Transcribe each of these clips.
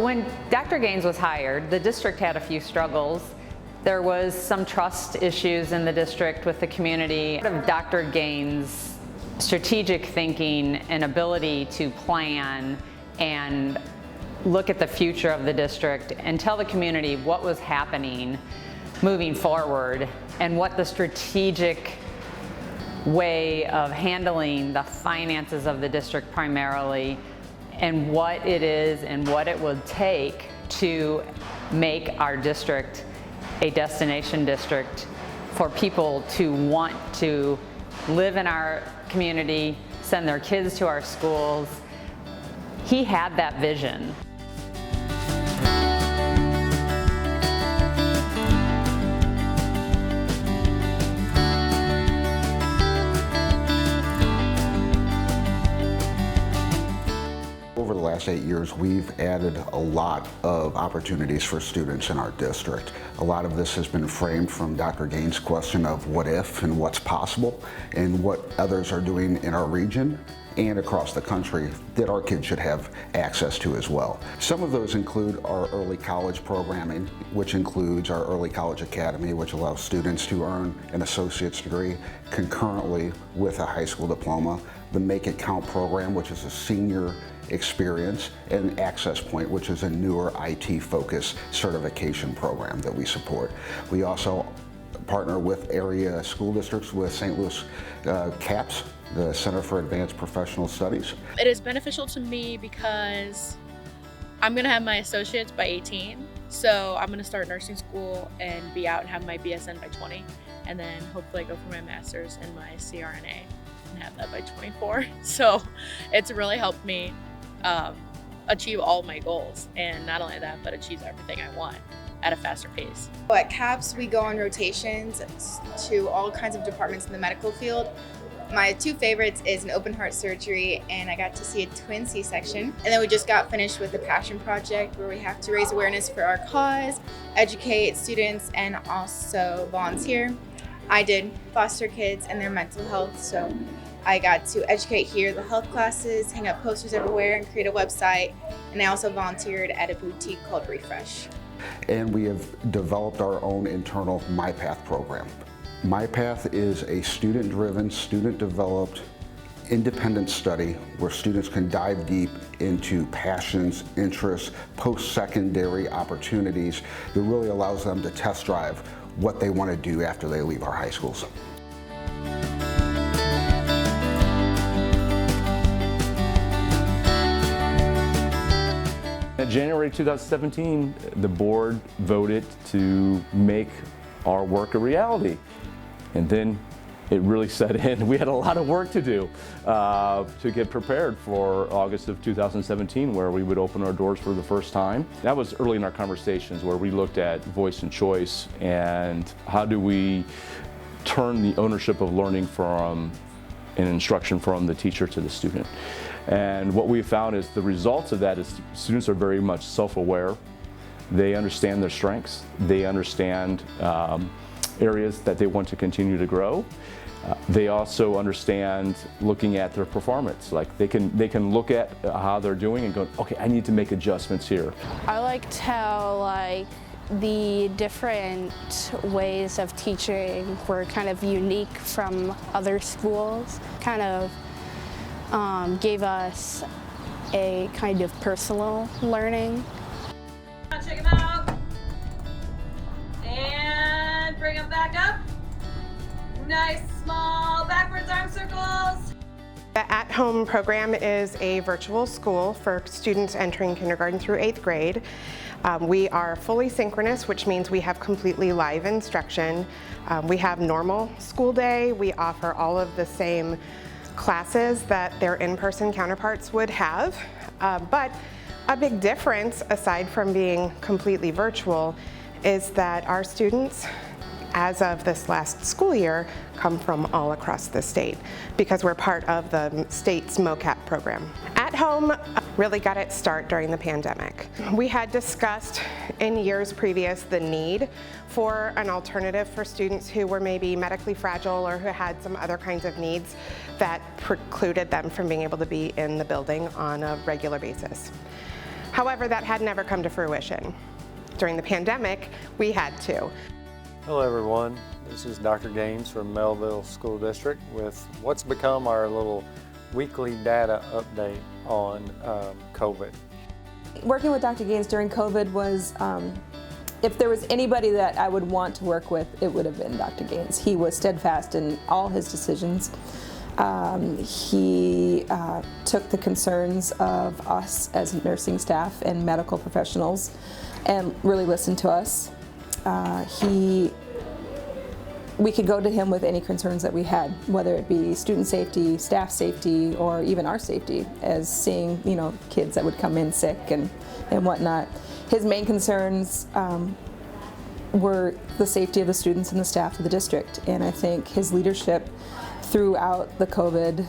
when Dr. Gaines was hired, the district had a few struggles. There was some trust issues in the district with the community. Dr. Gaines' strategic thinking and ability to plan and look at the future of the district and tell the community what was happening moving forward and what the strategic way of handling the finances of the district primarily, and what it is and what it would take to make our district a destination district for people to want to live in our community, send their kids to our schools. He had that vision. Over the last 8 years, we've added a lot of opportunities for students in our district. A lot of this has been framed from Dr. Gaines' question of what if and what's possible, and what others are doing in our region and across the country that our kids should have access to as well. Some of those include our early college programming, which includes our Early College Academy, which allows students to earn an associate's degree concurrently with a high school diploma, the Make It Count program, which is a senior experience, and Access Point, which is a newer IT-focused certification program that we support. We also partner with area school districts with St. Louis CAPS, the Center for Advanced Professional Studies. It is beneficial to me because I'm going to have my associates by 18, so I'm going to start nursing school and be out and have my BSN by 20, and then hopefully go for my master's and my CRNA and have that by 24. So it's really helped me achieve all my goals, and not only that, but achieve everything I want at a faster pace. At CAPS, we go on rotations to all kinds of departments in the medical field. My two favorites is an open heart surgery, and I got to see a twin C-section. And then we just got finished with the Passion Project, where we have to raise awareness for our cause, educate students, and also volunteer. I did foster kids and their mental health, so I got to educate here, the health classes, hang up posters everywhere, and create a website. And I also volunteered at a boutique called Refresh. And we have developed our own internal MyPath program. MyPath is a student-driven, student-developed, independent study where students can dive deep into passions, interests, post-secondary opportunities that really allows them to test drive what they want to do after they leave our high schools. In January 2017, the board voted to make our work a reality. And then it really set in. We had a lot of work to do to get prepared for August of 2017, where we would open our doors for the first time. That was early in our conversations, where we looked at voice and choice and how do we turn the ownership of learning from and instruction from the teacher to the student. And what we found is the results of that is students are very much self-aware. They understand their strengths. They understand areas that they want to continue to grow. They also understand looking at their performance. Like they can look at how they're doing and go, okay, I need to make adjustments here. I liked how the different ways of teaching were kind of unique from other schools. Kind of gave us a kind of personal learning. Check them out. And bring them back up. Nice small backwards arm circles. The at-home program is a virtual school for students entering kindergarten through 8th grade. We are fully synchronous, which means we have completely live instruction. We have normal school day. We offer all of the same classes that their in-person counterparts would have. But a big difference, aside from being completely virtual, is that our students, as of this last school year, come from all across the state because we're part of the state's MOCAP program. At home really got its start during the pandemic. We had discussed in years previous the need for an alternative for students who were maybe medically fragile or who had some other kinds of needs that precluded them from being able to be in the building on a regular basis. However, that had never come to fruition. During the pandemic, we had to. Hello everyone, this is Dr. Gaines from Mehlville School District with what's become our little weekly data update on COVID. Working with Dr. Gaines during COVID was, if there was anybody that I would want to work with, it would have been Dr. Gaines. He was steadfast in all his decisions. He took the concerns of us as nursing staff and medical professionals and really listened to us. We could go to him with any concerns that we had, whether it be student safety, staff safety, or even our safety, as seeing, kids that would come in sick and whatnot. His main concerns were the safety of the students and the staff of the district, and I think his leadership throughout the COVID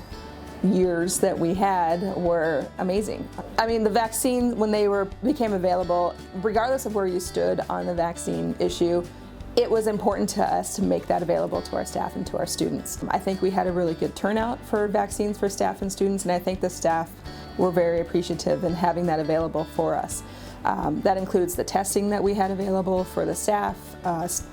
years that we had were amazing. I mean, the vaccine, when they became available, regardless of where you stood on the vaccine issue, it was important to us to make that available to our staff and to our students. I think we had a really good turnout for vaccines for staff and students, and I think the staff were very appreciative in having that available for us. That includes the testing that we had available for the staff.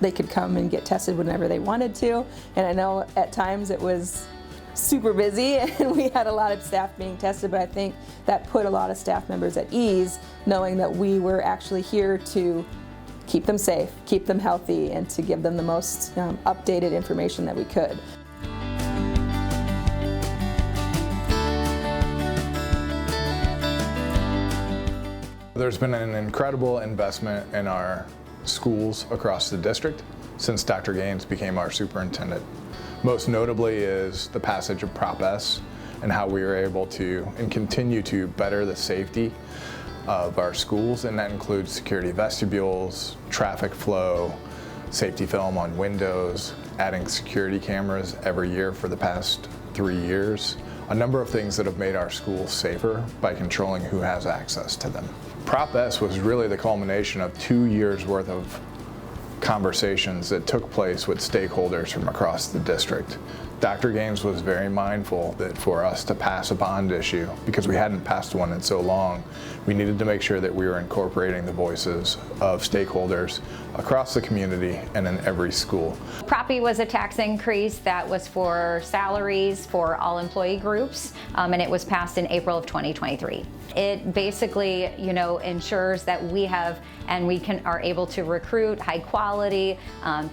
They could come and get tested whenever they wanted to, and I know at times it was super busy and we had a lot of staff being tested, but I think that put a lot of staff members at ease, knowing that we were actually here to keep them safe, keep them healthy, and to give them the most updated information that we could. There's been an incredible investment in our schools across the district since Dr. Gaines became our superintendent. Most notably is the passage of Prop S and how we were able to and continue to better the safety of our schools, and that includes security vestibules, traffic flow, safety film on windows, adding security cameras every year for the past 3 years. A number of things that have made our schools safer by controlling who has access to them. Prop S was really the culmination of 2 years worth of conversations that took place with stakeholders from across the district. Dr. Gaines was very mindful that for us to pass a bond issue, because we hadn't passed one in so long, we needed to make sure that we were incorporating the voices of stakeholders across the community and in every school. Prop E was a tax increase that was for salaries for all employee groups, and it was passed in April of 2023. It basically, ensures that we have and we are able to recruit high quality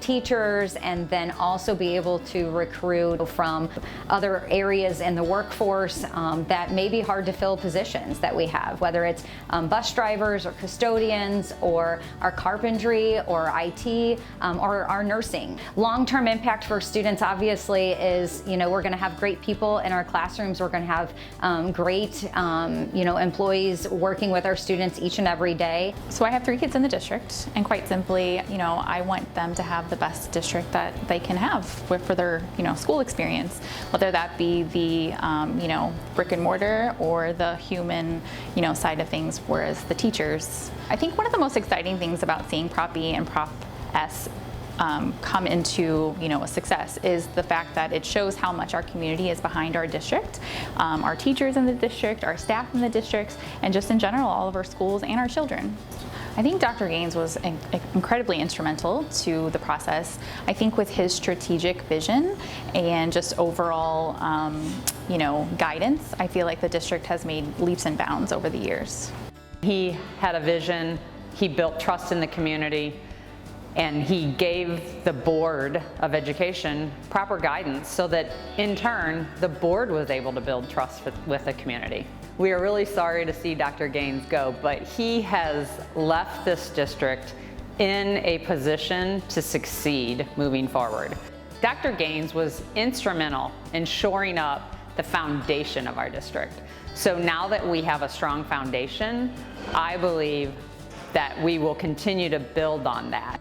teachers, and then also be able to recruit from other areas in the workforce that may be hard to fill positions that we have, whether it's bus drivers or custodians or our carpentry or IT or our nursing. Long-term impact for students obviously is, we're going to have great people in our classrooms. We're going to have great, employees working with our students each and every day. So I have 3 kids in the district, and quite simply, I want them to have the best district that they can have for their, school experience, whether that be the, brick and mortar or the human, side of things, whereas the teachers. I think one of the most exciting things about seeing Prop E and Prop S come into a success is the fact that it shows how much our community is behind our district, our teachers in the district, our staff in the districts, and just in general all of our schools and our children. I think Dr. Gaines was incredibly instrumental to the process. I think with his strategic vision and just overall guidance, I feel like the district has made leaps and bounds over the years. He had a vision, he built trust in the community, and he gave the Board of Education proper guidance so that in turn the board was able to build trust with the community. We are really sorry to see Dr. Gaines go, but he has left this district in a position to succeed moving forward. Dr. Gaines was instrumental in shoring up the foundation of our district. So now that we have a strong foundation, I believe that we will continue to build on that.